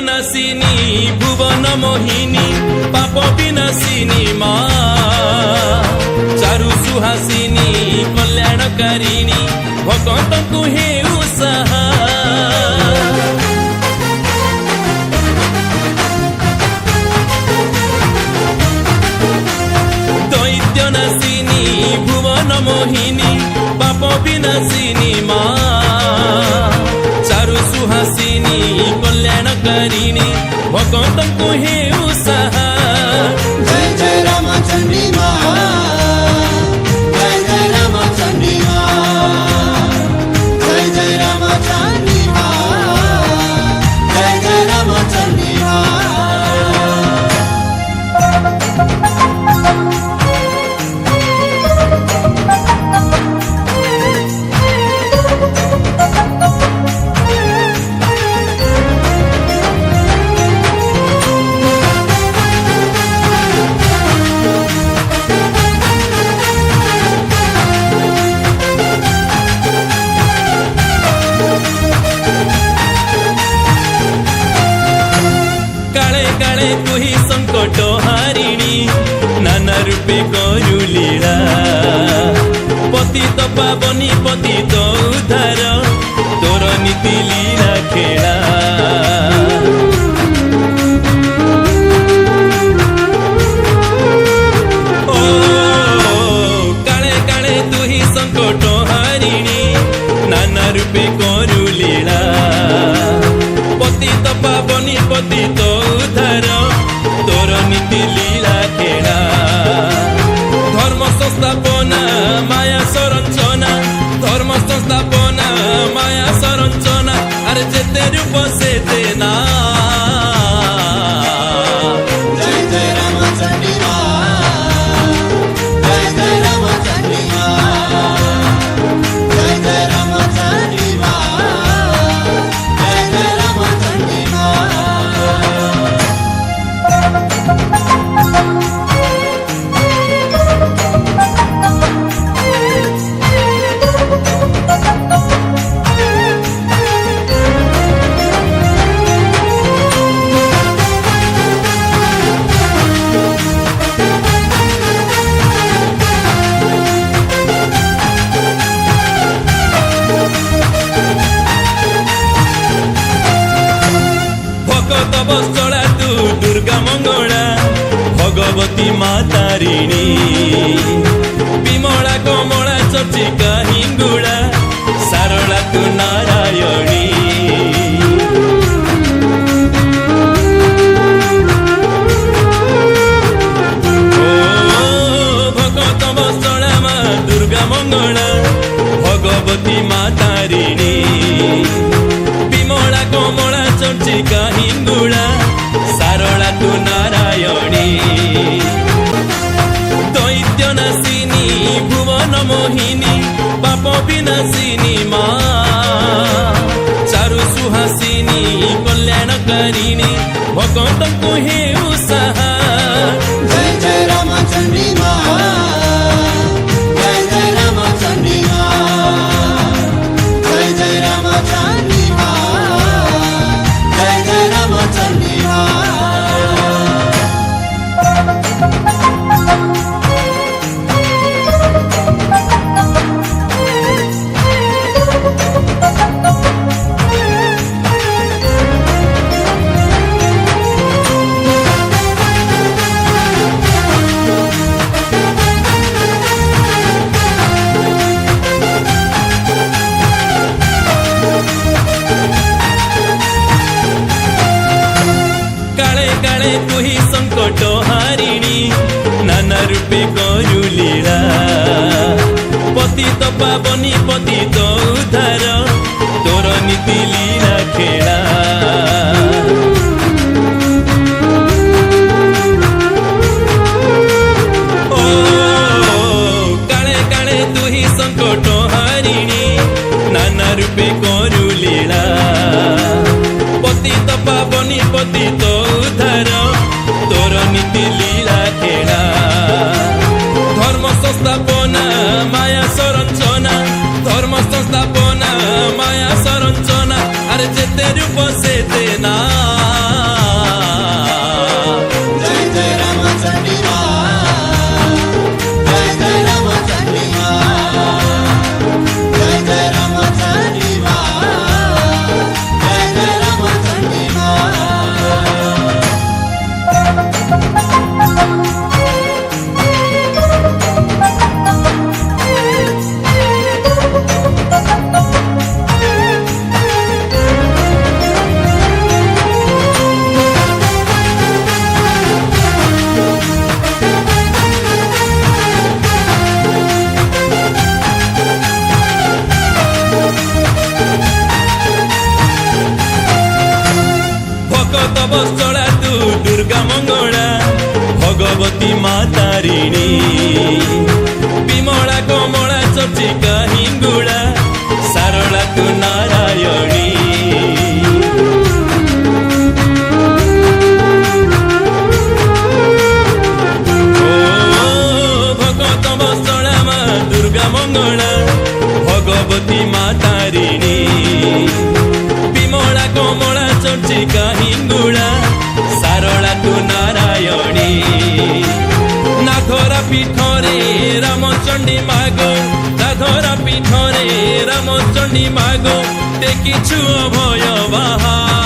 नासिनी भुवन मोहिनी पाप विनाशिनी मा चारु सुहासिनी कल्याणकारिणी भगत को हेउ सहा दैत्य नासिनी भुवन मोहिनी पाप विनाशिनी मा चारु सुहासिनी कल्याणकारिणी भगत को हेउ सहा जय जय रामचंडी माँ जय जय रामचंडी माँ जय जय रामचंडी माँ जय जय रामचंडी माँ तुही संकट हारिणी नाना रूपे करू लीला पतित पावनी पतित उद्धार तोर नीति लीला खेला ओ काले काले तुही संकट हारिणी नाना रूपे करू लीला पतित पावनी पतित उद्धार तोर नीति लीला खेला धर्म संस्थापना माया संरचना धर्म संस्थापना माया संरचना अरे जेते रूप सेते ना जय जय रामचंडी माँ जय जय रामचंडी माँ जय जय रामचंडी माँ जय जय रामचंडी माँ भगत बस्तला तू दुर्गा मंगला भगवती मातारिणी विमला कमला चर्चिका हिंगुला सारला तू नारायणी ओ भगत बस्तला मा दुर्गा मंगला भगवती मातारिणी विमला कमला चर्चिका हिंगुला सारला तू नारायणी दैत्य नासिनी भुवन मोहिनी पाप विनाशिनी मा चारु सुहासिनी कल्याणकारिणी भगत को हेउ सहा जय जय रामचंडी माँ जय जय रामचंडी माँ जय जय रामचंडी माँ जय जय रामचंडी माँ तुही संकट हारिणी नाना रूपे करू लीला पतित पावनी पतित उद्धार तोर नीति लीला खेला ओ काले काले तुही संकट हारिणी नाना रूपे करू लीला पतित पावनी पतित उद्धार तोर नीति लीला खेला धर्म संस्थापना माया संरचना धर्म संस्थापना माया संरचना अरे जेते रूप सेते ना ବତ୍ସଳା ତୁ ଦୁର୍ଗା ମଙ୍ଗଳା ଭଗବତୀ ମା ତାରିଣୀ ବିମଳା କମଳା ଚର୍ଚିକା ହିଙ୍ଗୁଳା ସାରଳା ତୁ ନାରାୟଣୀ दुर्गा मंगला भगवती मा तारिणी विमला कमला चर्चिका हिंगुला सारला तू नारायणी नाथरा पीठरे रामचंडी मागो नाथरा पीठरे रामचंडी मागो देखिछु अभय बाहा